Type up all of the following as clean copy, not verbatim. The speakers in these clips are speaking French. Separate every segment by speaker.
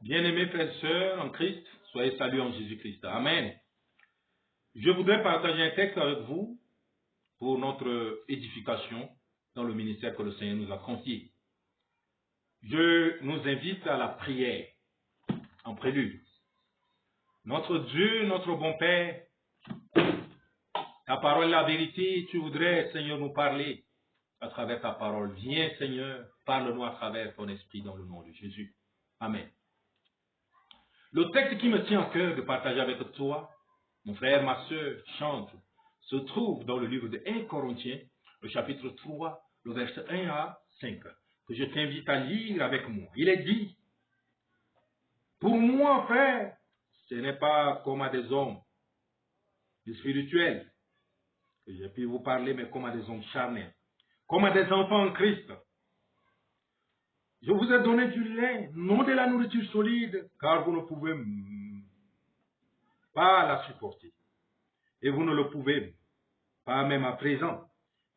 Speaker 1: Bien-aimés frères et sœurs en Christ, soyez salués en Jésus-Christ. Amen. Je voudrais partager un texte avec vous pour notre édification dans le ministère que le Seigneur nous a confié. Je nous invite à la prière en prélude. Notre Dieu, notre bon Père, ta parole est la vérité, tu voudrais, Seigneur, nous parler à travers ta parole. Viens, Seigneur, parle-nous à travers ton esprit dans le nom de Jésus. Amen. Le texte qui me tient à cœur de partager avec toi, mon frère, ma soeur, chante, se trouve dans le livre de 1 Corinthiens, le chapitre 3, le verset 1 à 5, que je t'invite à lire avec moi. Il est dit, pour moi, frère, ce n'est pas comme à des hommes spirituels que j'ai pu vous parler, mais comme à des hommes charnels, comme à des enfants en Christ. Je vous ai donné du lait, non de la nourriture solide, car vous ne pouvez pas la supporter. Et vous ne le pouvez pas même à présent,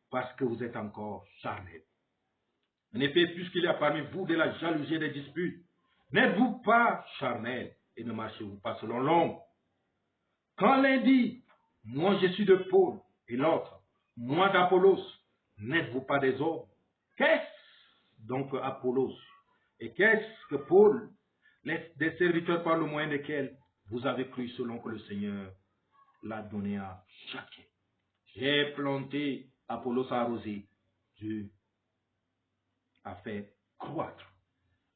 Speaker 1: parce que vous êtes encore charnel. En effet, puisqu'il y a parmi vous de la jalousie et des disputes, n'êtes-vous pas charnel et ne marchez-vous pas selon l'homme? Quand l'un dit, moi je suis de Paul, et l'autre, moi d'Apollos, n'êtes-vous pas des hommes? Qu'est-ce donc Apollos? Et qu'est-ce que Paul? Des serviteurs par le moyen desquels vous avez cru selon que le Seigneur l'a donné à chacun. J'ai planté, Apollos a arrosé, Dieu a fait croître.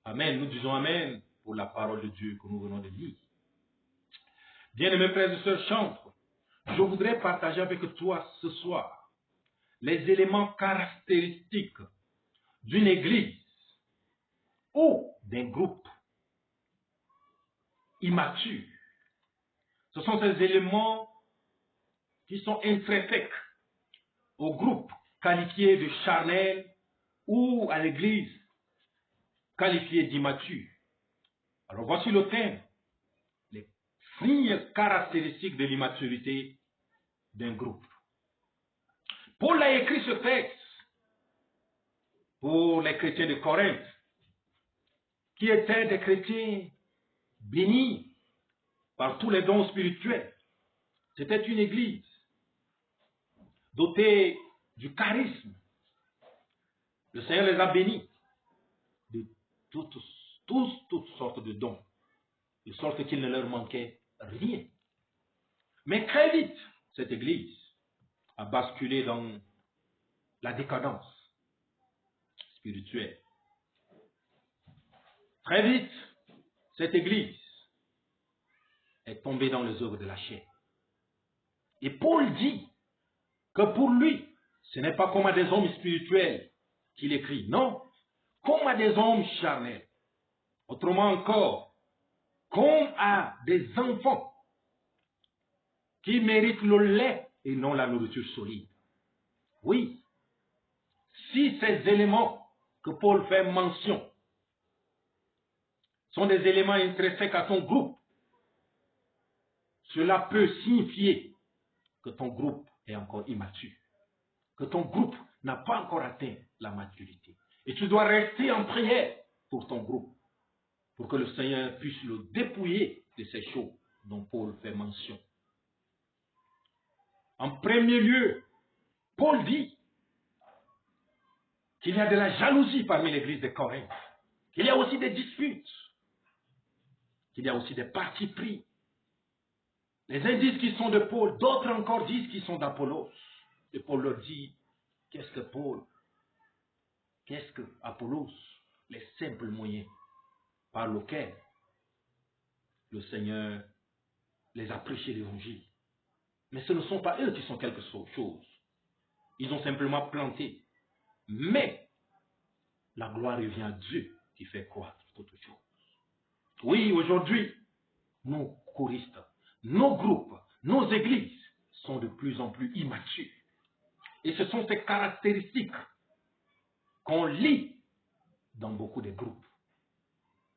Speaker 1: Amen. Nous disons Amen pour la parole de Dieu que nous venons de lire. Bien-aimés frères et sœurs, chantres, je voudrais partager avec toi ce soir les éléments caractéristiques d'une église ou d'un groupe immature. Ce sont ces éléments qui sont intrinsèques au groupe qualifié de charnel ou à l'église qualifiée d'immature. Alors voici le thème, les signes caractéristiques de l'immaturité d'un groupe. Paul a écrit ce texte pour les chrétiens de Corinthe, qui étaient des chrétiens bénis par tous les dons spirituels. C'était une église dotée du charisme. Le Seigneur les a bénis de toutes sortes de dons, de sorte qu'il ne leur manquait rien. Mais très vite, cette église a basculé dans la décadence spirituelle. Très vite, cette église est tombée dans les œuvres de la chair. Et Paul dit que pour lui, ce n'est pas comme à des hommes spirituels qu'il écrit, non, comme à des hommes charnels. Autrement encore, comme à des enfants qui méritent le lait et non la nourriture solide. Oui, si ces éléments que Paul fait mention sont des éléments intrinsèques à ton groupe, cela peut signifier que ton groupe est encore immature, que ton groupe n'a pas encore atteint la maturité. Et tu dois rester en prière pour ton groupe, pour que le Seigneur puisse le dépouiller de ces choses dont Paul fait mention. En premier lieu, Paul dit qu'il y a de la jalousie parmi l'église de Corinthe, qu'il y a aussi des disputes, qu'il y a aussi des partis pris. Les uns disent qu'ils sont de Paul, d'autres encore disent qu'ils sont d'Apollos. Et Paul leur dit, qu'est-ce que Paul? Qu'est-ce que Apollos? Les simples moyens par lesquels le Seigneur les a prêché l'évangile. Mais ce ne sont pas eux qui sont quelque chose. Ils ont simplement planté. Mais la gloire revient à Dieu qui fait croître toute chose. Oui, aujourd'hui, nos choristes, nos groupes, nos églises sont de plus en plus immatures. Et ce sont ces caractéristiques qu'on lit dans beaucoup de groupes,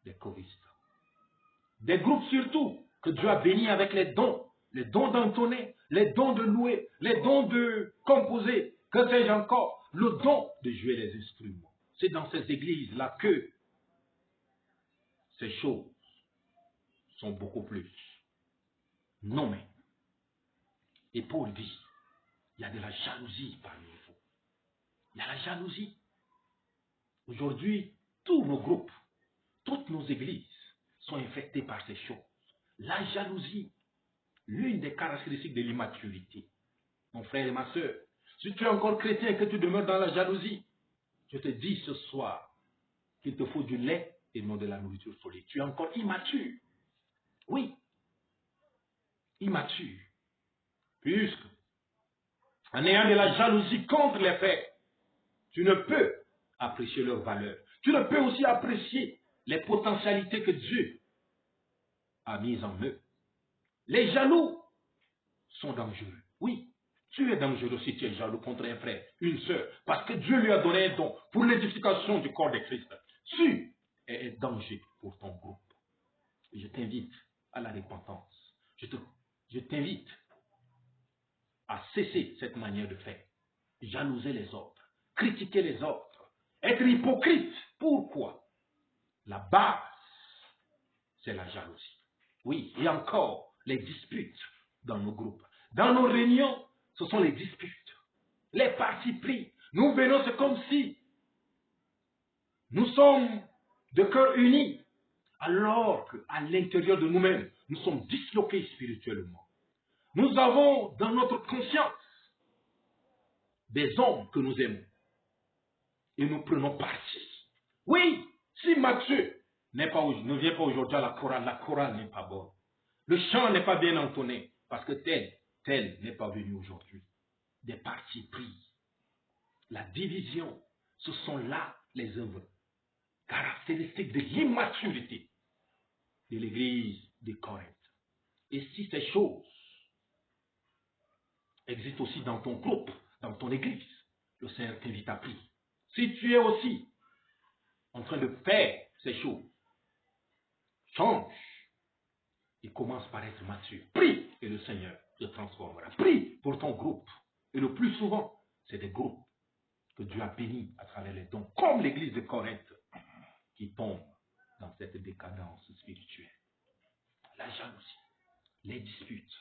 Speaker 1: des choristes. Des groupes surtout que Dieu a bénis avec les dons d'entonner, les dons de louer, les dons de composer, que sais-je encore, le don de jouer les instruments. C'est dans ces églises-là que ces choses sont beaucoup plus nommés. Et Paul dit, il y a de la jalousie parmi vous. Il y a la jalousie. Aujourd'hui, tous nos groupes, toutes nos églises sont infectées par ces choses. La jalousie, l'une des caractéristiques de l'immaturité. Mon frère et ma soeur, si tu es encore chrétien et que tu demeures dans la jalousie, je te dis ce soir qu'il te faut du lait et non de la nourriture solide. Tu es encore immature. Oui, immature. Puisque, en ayant de la jalousie contre les frères, tu ne peux apprécier leur valeur. Tu ne peux aussi apprécier les potentialités que Dieu a mises en eux. Les jaloux sont dangereux. Oui, tu es dangereux si tu es jaloux contre un frère, une sœur, parce que Dieu lui a donné un don pour l'édification du corps de Christ. Tu es un danger pour ton groupe. Je t'invite à la repentance. Je t'invite à cesser cette manière de faire. Jalouser les autres, critiquer les autres, être hypocrite. Pourquoi? La base, c'est la jalousie. Oui, et encore, les disputes dans nos groupes. Dans nos réunions, ce sont les disputes, les partis pris. Nous venons, c'est comme si nous sommes de cœur unis, alors qu'à l'intérieur de nous-mêmes, nous sommes disloqués spirituellement. Nous avons dans notre conscience des hommes que nous aimons et nous prenons parti. Oui, si Matthieu ne vient pas aujourd'hui à la chorale n'est pas bonne. Le chant n'est pas bien entonné parce que tel n'est pas venu aujourd'hui. Des partis pris, la division, ce sont là les œuvres caractéristiques de l'immaturité de l'église de Corinthe. Et si ces choses existent aussi dans ton groupe, dans ton église, le Seigneur t'invite à prier. Si tu es aussi en train de faire ces choses, change et commence par être mature. Prie et le Seigneur te transformera. Prie pour ton groupe. Et le plus souvent, c'est des groupes que Dieu a bénis à travers les dons, comme l'église de Corinthe, qui tombe dans cette décadence spirituelle. La jalousie, les disputes,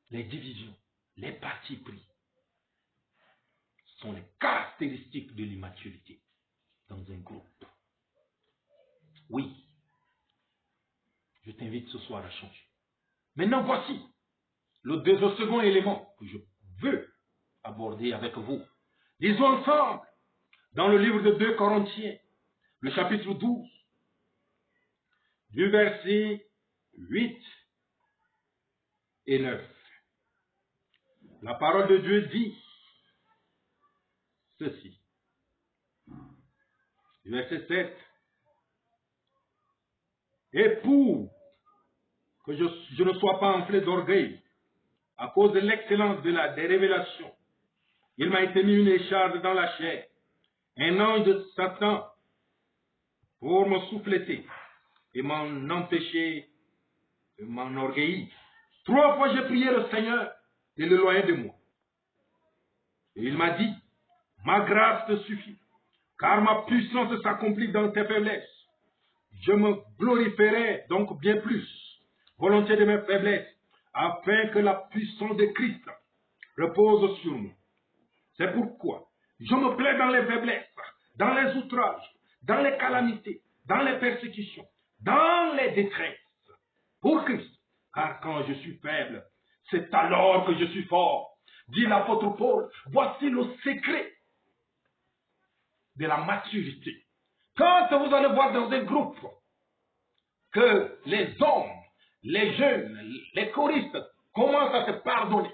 Speaker 1: les divisions, les partis pris sont les caractéristiques de l'immaturité dans un groupe. Oui, je t'invite ce soir à changer. Maintenant, voici le second élément que je veux aborder avec vous. Lisons ensemble dans le livre de 2 Corinthiens, le chapitre 12, du verset 8 et 9. La parole de Dieu dit ceci. Verset 7. Et pour que je ne sois pas enflé d'orgueil, à cause de l'excellence des révélations, il m'a été mis une écharpe dans la chair, un ange de Satan pour me souffleter et m'en empêcher de m'enorgueillir. 3 fois j'ai prié le Seigneur de l'éloigner de moi. Et il m'a dit, ma grâce te suffit, car ma puissance s'accomplit dans tes faiblesses. Je me glorifierai donc bien plus, volontiers de mes faiblesses, afin que la puissance de Christ repose sur moi. C'est pourquoi je me plais dans les faiblesses, dans les outrages, dans les calamités, dans les persécutions, dans les détresses, pour Christ. Car quand je suis faible, c'est alors que je suis fort. Dit l'apôtre Paul, voici le secret de la maturité. Quand vous allez voir dans un groupe que les hommes, les jeunes, les choristes commencent à se pardonner,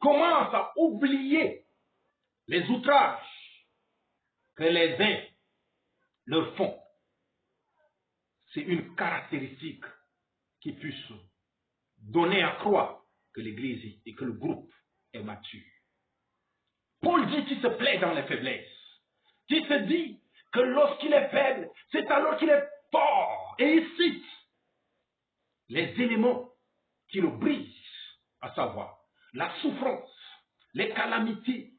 Speaker 1: commencent à oublier les outrages que les uns leur font, c'est une caractéristique qui puisse donner à croire que l'Église et que le groupe est mature. Paul dit qu'il se plaît dans les faiblesses, qu'il se dit que lorsqu'il est faible, c'est alors qu'il est fort. Et il cite les éléments qui le brisent, à savoir la souffrance, les calamités,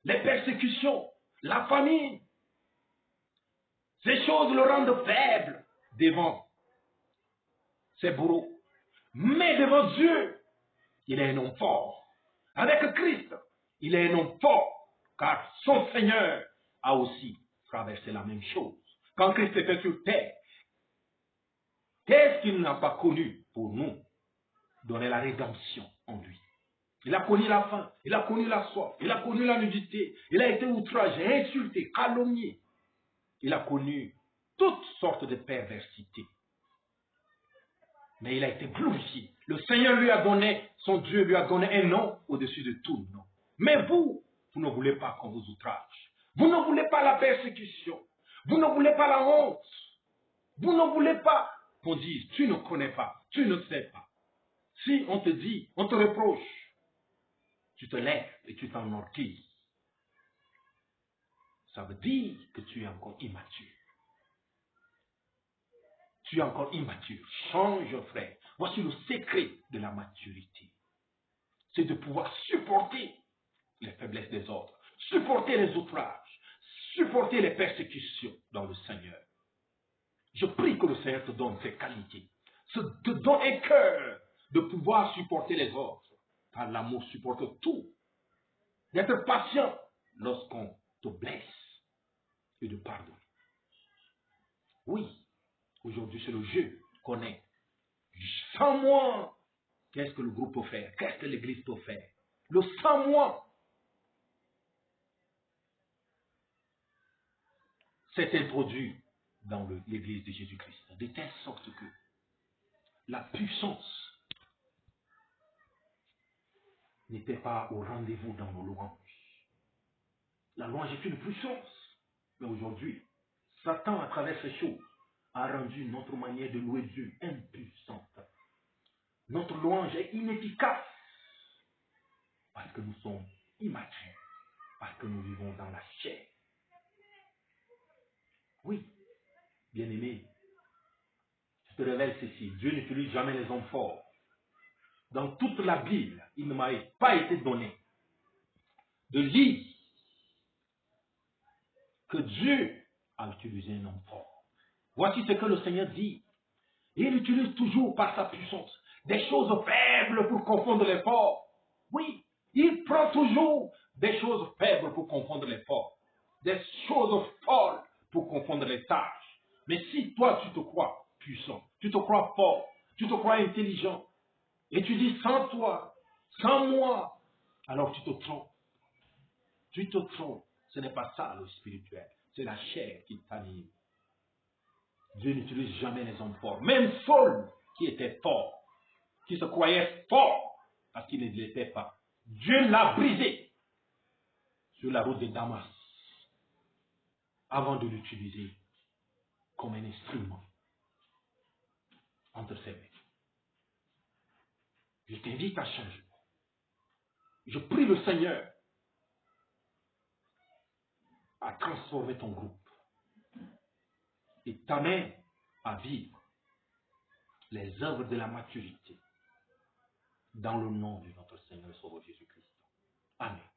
Speaker 1: les persécutions, la famine. Ces choses le rendent faible devant ses bourreaux. Mais devant Dieu, il est un homme fort. Avec Christ, il est un homme fort, car son Seigneur a aussi traversé la même chose. Quand Christ était sur terre, qu'est-ce qu'il n'a pas connu pour nous? Donner la rédemption en lui. Il a connu la faim, il a connu la soif, il a connu la nudité, il a été outragé, insulté, calomnié. Il a connu toutes sortes de perversités. Mais il a été glorifié. Le Seigneur lui a donné, son Dieu lui a donné un nom au-dessus de tout nom. Mais vous ne voulez pas qu'on vous outrage. Vous ne voulez pas la persécution. Vous ne voulez pas la honte. Vous ne voulez pas qu'on dise, tu ne connais pas, tu ne sais pas. Si on te dit, on te reproche, tu te lèves et tu t'enorgueillis. Ça veut dire que tu es encore immature. Tu es encore immature. Change, frère. Voici le secret de la maturité. C'est de pouvoir supporter les faiblesses des autres, supporter les outrages, supporter les persécutions dans le Seigneur. Je prie que le Seigneur te donne ces qualités, te donne un cœur de pouvoir supporter les autres, car l'amour supporte tout. D'être patient lorsqu'on te blesse et de pardonner. Oui, aujourd'hui c'est le jeu qu'on est. Sans moi, qu'est-ce que le groupe peut faire? Qu'est-ce que l'Église peut faire? Le sans moi s'est introduit dans l'Église de Jésus-Christ, de telle sorte que la puissance n'était pas au rendez-vous dans nos louanges. La louange est une puissance. Mais aujourd'hui, Satan, à travers ces choses, a rendu notre manière de louer Dieu impuissante. Notre louange est inefficace parce que nous sommes immatures, parce que nous vivons dans la chair. Oui, bien-aimé, je te révèle ceci, Dieu n'utilise jamais les hommes forts. Dans toute la Bible, il ne m'a pas été donné de lire que Dieu a utilisé un homme fort. Voici ce que le Seigneur dit. Il utilise toujours par sa puissance des choses faibles pour confondre les forts. Oui, il prend toujours des choses faibles pour confondre les forts. Des choses folles pour confondre les sages. Mais si toi tu te crois puissant, tu te crois fort, tu te crois intelligent, et tu dis sans toi, sans moi, alors tu te trompes. Tu te trompes. Ce n'est pas ça le spirituel. C'est la chair qui t'anime. Dieu n'utilise jamais les hommes forts. Même Saul, qui était fort, qui se croyait fort, parce qu'il ne l'était pas. Dieu l'a brisé sur la route de Damas, avant de l'utiliser comme un instrument entre ses mains. Je t'invite à changer. Je prie le Seigneur à transformer ton groupe et t'amène à vivre les œuvres de la maturité dans le nom de notre Seigneur et Sauveur Jésus-Christ. Amen.